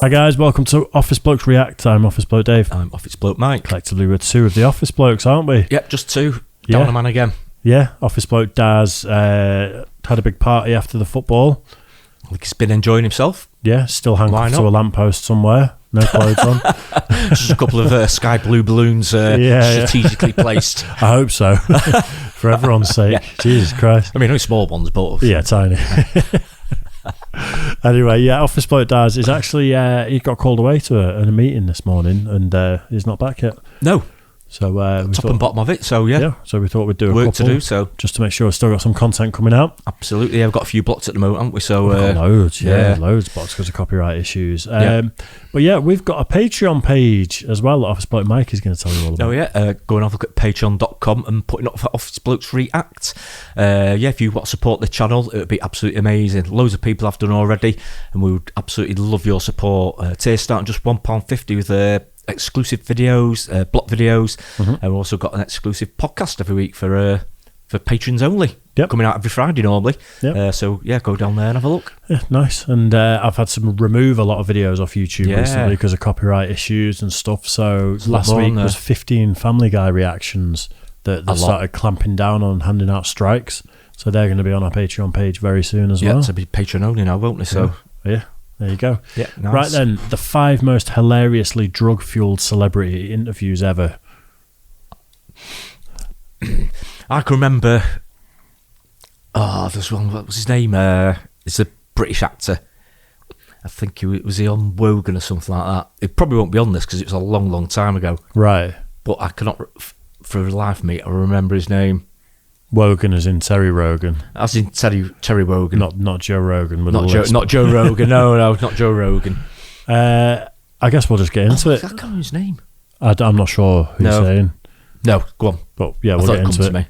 Hi guys, welcome to Office Blokes React. I'm Office Bloke Dave. I'm Office Bloke Mike. Collectively we're two of the Office Blokes, aren't we? Yep, just two. Yeah. Down a man again. Yeah, Office Bloke Daz had a big party after the football. Like he's been enjoying himself. Yeah, still hanging Why to not? a lamppost somewhere. No clothes on. Just a couple of sky blue balloons strategically placed. I hope so. For everyone's sake. Yeah. Jesus Christ. I mean, only small ones, but... Yeah, tiny. Anyway, yeah, Office Bloke Daz is actually, he got called away to a meeting this morning and he's not back yet. No. So Top and bottom of it, so yeah. So we thought we'd do a work couple to do, so... just to make sure we've still got some content coming out. Absolutely, yeah, we've got a few blocks at the moment, haven't we? So, We've got loads, loads of blocks because of copyright issues. But yeah, we've got a Patreon page as well that Office Bloke Mike is going to tell you all about. Oh yeah, go and have a look at patreon.com and putting up for Office Blokes React. If you want to support the channel, it would be absolutely amazing. Loads of people have done already, and we would absolutely love your support. Tiers starting just £1.50 with exclusive videos, block videos, and we've also got an exclusive podcast every week for patrons only. Yep. Coming out every Friday normally. Yep. So yeah, go down there and have a look. Yeah, nice. And I've had to remove a lot of videos off YouTube recently because of copyright issues and stuff. So last week was 15 Family Guy reactions that started clamping down on handing out strikes. So they're going to be on our Patreon page very soon as well. Yeah, so it'll be Patreon only now, won't they? So yeah. There you go. Yeah, nice. Right then, the 5 most hilariously drug-fueled celebrity interviews ever. I can remember. Oh, there's one. What was his name? It's a British actor. I think was he on Wogan or something like that. It probably won't be on this because it was a long, long time ago. Right. But I cannot, for the life of me, I remember his name. Wogan as in Terry Rogan. As in Terry Wogan. Not Joe Rogan. Not Joe Rogan. No, not Joe Rogan. I guess we'll just get into it. I can't remember his name. I'm not sure who you're saying. No, go on. But yeah, we'll get into it. To me.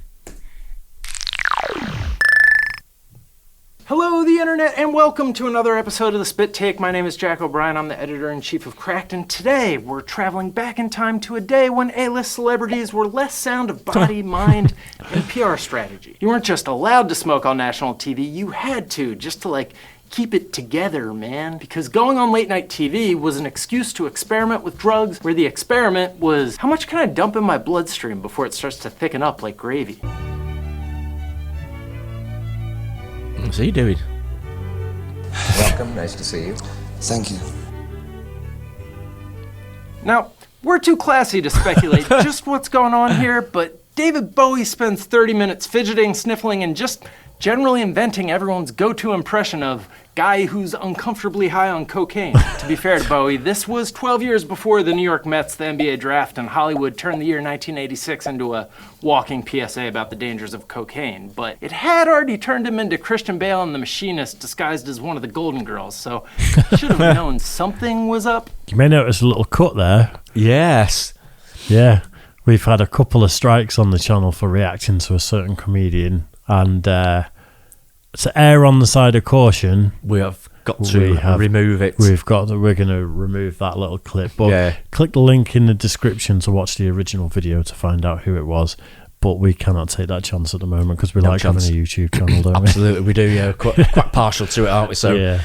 Hello, the internet, and welcome to another episode of The Spit Take. My name is Jack O'Brien. I'm the editor-in-chief of Cracked, and today we're traveling back in time to a day when A-list celebrities were less sound of body, mind, and PR strategy. You weren't just allowed to smoke on national TV, you had to, just to, keep it together, man. Because going on late-night TV was an excuse to experiment with drugs, where the experiment was, how much can I dump in my bloodstream before it starts to thicken up like gravy? What's he doing? Welcome, nice to see you. Thank you. Now, we're too classy to speculate just what's going on here, but David Bowie spends 30 minutes fidgeting, sniffling, and just generally inventing everyone's go-to impression of guy who's uncomfortably high on cocaine. To be fair to Bowie, this was 12 years before the New York Mets, the NBA draft, and Hollywood turned the year 1986 into a walking PSA about the dangers of cocaine. But it had already turned him into Christian Bale and the Machinist disguised as one of the Golden Girls, so should have known something was up. You may notice a little cut there. Yes. Yeah. We've had a couple of strikes on the channel for reacting to a certain comedian, and to err on the side of caution, We have got to remove it. we're going to remove that little clip. But click the link in the description to watch the original video to find out who it was. But we cannot take that chance at the moment because we like having a YouTube channel, don't we? Absolutely, we do, yeah. Quite partial to it, aren't we? So yeah.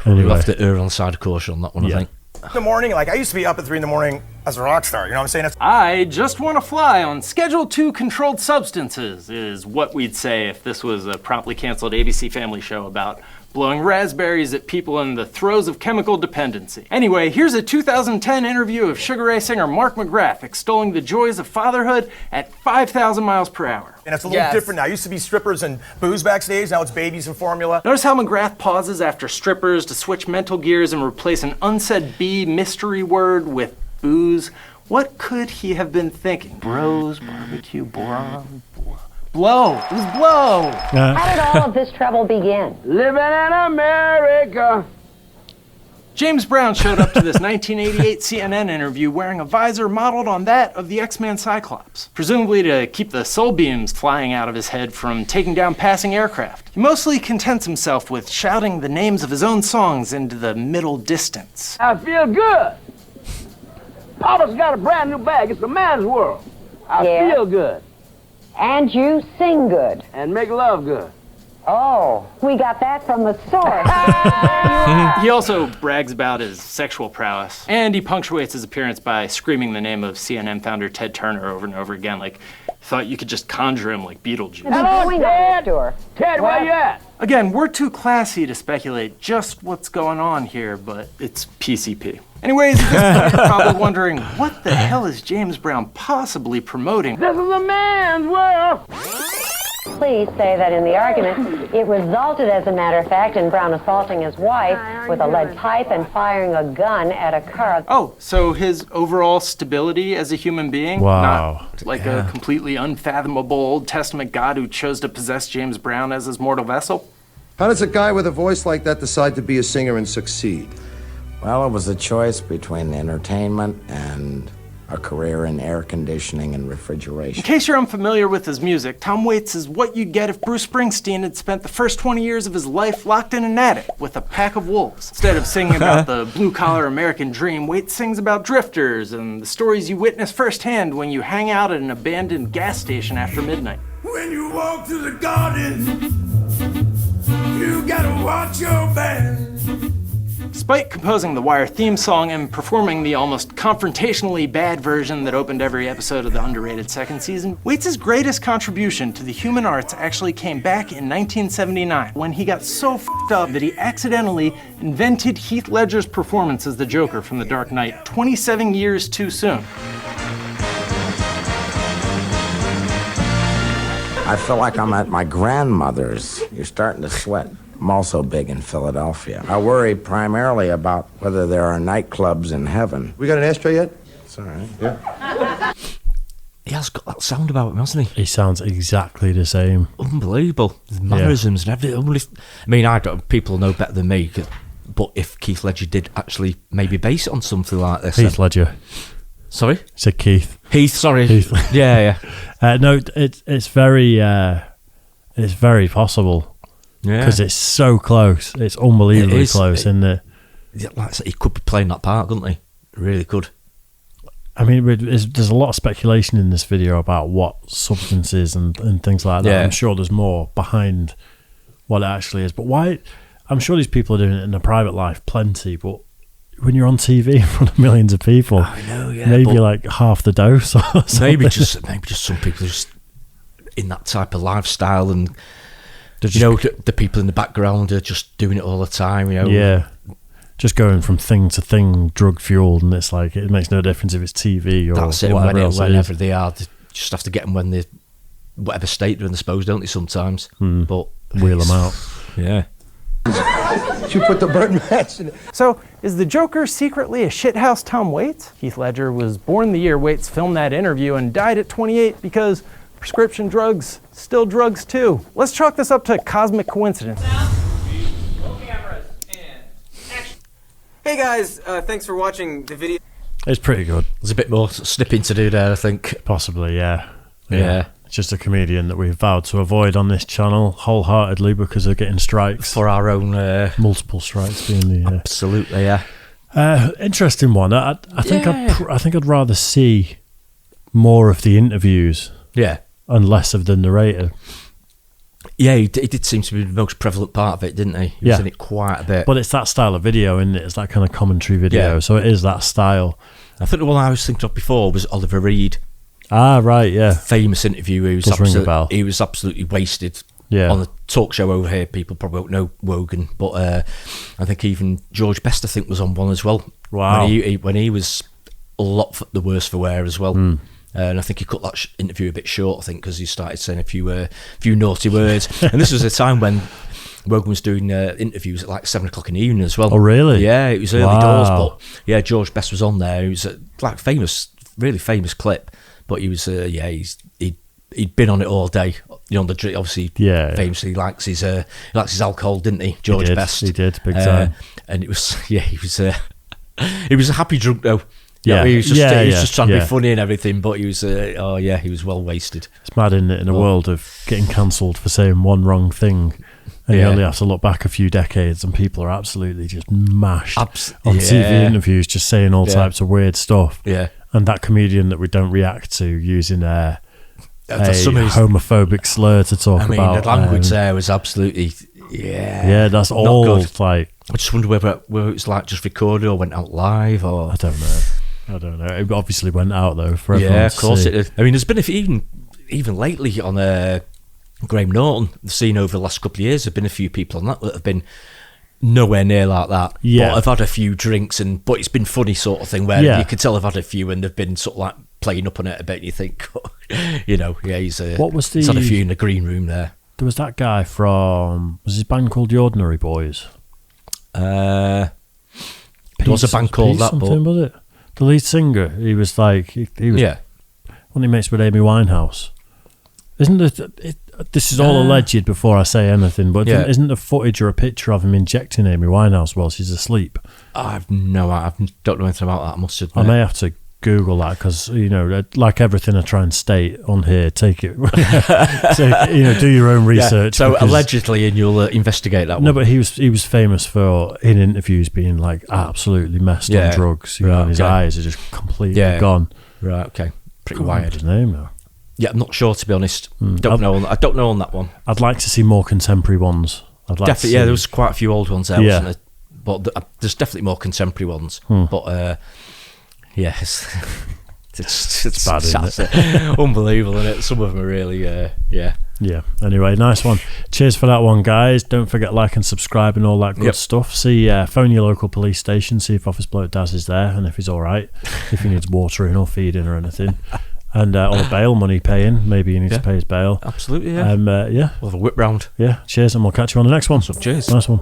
We'll have to err on the side of caution on that one, I think. In the morning, I used to be up at 3 in the morning as a rock star, you know what I'm saying? I just want to fly on Schedule 2 controlled substances is what we'd say if this was a promptly canceled ABC Family show about blowing raspberries at people in the throes of chemical dependency. Anyway, here's a 2010 interview of Sugar Ray singer Mark McGrath extolling the joys of fatherhood at 5,000 miles per hour. And it's a little different now. It used to be strippers and booze backstage, now it's babies and formula. Notice how McGrath pauses after strippers to switch mental gears and replace an unsaid B mystery word with booze. What could he have been thinking? Bros, barbecue, boron, blow. It was blow. How did all of this trouble begin? Living in America. James Brown showed up to this 1988 CNN interview wearing a visor modeled on that of the X-Man Cyclops, presumably to keep the soul beams flying out of his head from taking down passing aircraft. He mostly contents himself with shouting the names of his own songs into the middle distance. I feel good. Papa's got a brand new bag. It's a man's world. I feel good. And you sing good. And make love good. Oh, we got that from the source. He also brags about his sexual prowess, and he punctuates his appearance by screaming the name of CNN founder Ted Turner over and over again, like thought you could just conjure him like Beetlejuice. Hello, Ted. Ted, where you at? Again, we're too classy to speculate just what's going on here, but it's PCP. Anyways, at this point, you're probably wondering, what the hell is James Brown possibly promoting? This is a man's world. Please say that in the argument, it resulted, as a matter of fact, in Brown assaulting his wife with a lead pipe and firing a gun at a car. Oh, so his overall stability as a human being? Wow. Not like a completely unfathomable Old Testament God who chose to possess James Brown as his mortal vessel? How does a guy with a voice like that decide to be a singer and succeed? Well, it was a choice between entertainment and a career in air conditioning and refrigeration. In case you're unfamiliar with his music, Tom Waits is what you'd get if Bruce Springsteen had spent the first 20 years of his life locked in an attic with a pack of wolves. Instead of singing about the blue-collar American dream, Waits sings about drifters and the stories you witness firsthand when you hang out at an abandoned gas station after midnight. When you walk through the garden, you gotta watch your back. Despite composing the Wire theme song and performing the almost confrontationally bad version that opened every episode of the underrated second season, Waits' greatest contribution to the human arts actually came back in 1979, when he got so f***ed up that he accidentally invented Heath Ledger's performance as the Joker from The Dark Knight 27 years too soon. I feel like I'm at my grandmother's. You're starting to sweat. I'm also big in Philadelphia. I worry primarily about whether there are nightclubs in heaven. We got an ashtray yet? It's all right. Yeah. He has got that sound about him, hasn't he? He sounds exactly the same. Unbelievable. His mannerisms and everything. I mean, I don't. People know better than me. But if Keith Ledger did actually maybe base it on something like this, Heath Ledger. Sorry, He said Keith. Heath. Sorry. Heath. Yeah. No, it's very possible. Yeah. Because it's so close. It's unbelievably close, isn't it? Yeah, like I said, he could be playing that part, couldn't he? Really could. I mean, there's a lot of speculation in this video about what substances and things like that. Yeah. I'm sure there's more behind what it actually is. But why? I'm sure these people are doing it in their private life, plenty. But when you're on TV in front of millions of people, I know, yeah. Maybe like half the dose or something. Maybe just some people are just in that type of lifestyle and... the people in the background are just doing it all the time, Yeah. Just going from thing to thing, drug fueled, and it's like, it makes no difference if it's TV or that's it. whatever else Whenever they are, they just have to get them when they, whatever state they're in, I suppose, don't they, sometimes? But wheel them out. Yeah. You put the burn match in it. So, is the Joker secretly a shithouse Tom Waits? Heath Ledger was born the year Waits filmed that interview and died at 28 because prescription drugs, still drugs too. Let's chalk this up to cosmic coincidence. Hey guys, thanks for watching the video. It's pretty good. There's a bit more snipping to do there, I think. Possibly, yeah. Yeah. It's just a comedian that we've vowed to avoid on this channel wholeheartedly because of getting strikes. For our own... multiple strikes being the... Absolutely, yeah. Interesting one. I think I'd rather see more of the interviews. Yeah. And less of the narrator. Yeah, he did seem to be the most prevalent part of it, didn't he? He was in it quite a bit. But it's that style of video, isn't it? It's that kind of commentary video. Yeah. So it is that style. I think the one I was thinking of before was Oliver Reed. Ah, right, yeah. Famous interview. He was absolutely wasted on the talk show over here. People probably won't know Wogan, but I think even George Best, I think, was on one as well. Wow. When he was a lot the worse for wear as well. And I think he cut that interview a bit short, I think, because he started saying a few naughty words. And this was a time when Wogan was doing interviews at like 7 o'clock in the evening as well. Oh, really? Yeah, it was early doors, but yeah, George Best was on there. He was like really famous clip, but he was he'd been on it all day. You know, obviously, famously he likes his alcohol, didn't he, George Best? He did, big time. And it was he was a happy drunk though. Yeah, he was just trying to be funny and everything, but he was he was well wasted. It's mad, isn't it, in a world of getting cancelled for saying one wrong thing, and you only have to look back a few decades and people are absolutely just mashed on TV interviews, just saying all types of weird stuff. Yeah. And that comedian that we don't react to using homophobic slur to talk about. I mean, the language there was absolutely, yeah, that's all. Like, I just wonder whether it was like just recorded or went out live, or I don't know. It obviously went out though for everyone. Yeah, of course to it did. I mean, there's been even lately on Graham Norton, the scene over the last couple of years, there've been a few people on that have been nowhere near like that. Yeah, but I've had a few drinks, but it's been funny sort of thing where you could tell I've had a few and they've been sort of like playing up on it a bit. And you think, he's he's had a few in the green room there. There was that guy was his band called The Ordinary Boys? There was a band called that, but was it? The lead singer, he was like, he was when he mates with Amy Winehouse. Isn't this is all alleged before I say anything, but isn't the footage or a picture of him injecting Amy Winehouse while she's asleep? I don't know anything about that, I must admit. I may have to Google that because, like everything I try and state on here, take it, do your own research. So allegedly, and you'll investigate that one. No, but he was famous for, in interviews, being like absolutely messed on drugs. And his eyes are just completely gone. Right, okay. Pretty wired. His name now. Yeah, I'm not sure, to be honest. I don't know on that one. I'd like to see more contemporary ones. Definitely, there was quite a few old ones there, wasn't there? But there's definitely more contemporary ones. But yes, it's bad, isn't it? Unbelievable, isn't it? Some of them are really, Yeah. Anyway, nice one. Cheers for that one, guys. Don't forget like and subscribe and all that good stuff. Phone your local police station, see if Office Bloke Daz is there and if he's all right, if he needs watering or feeding or anything. And or bail money paying. Maybe he needs to pay his bail. Absolutely, yeah. We'll have a whip round. Yeah, cheers, and we'll catch you on the next one. Cheers. Nice one.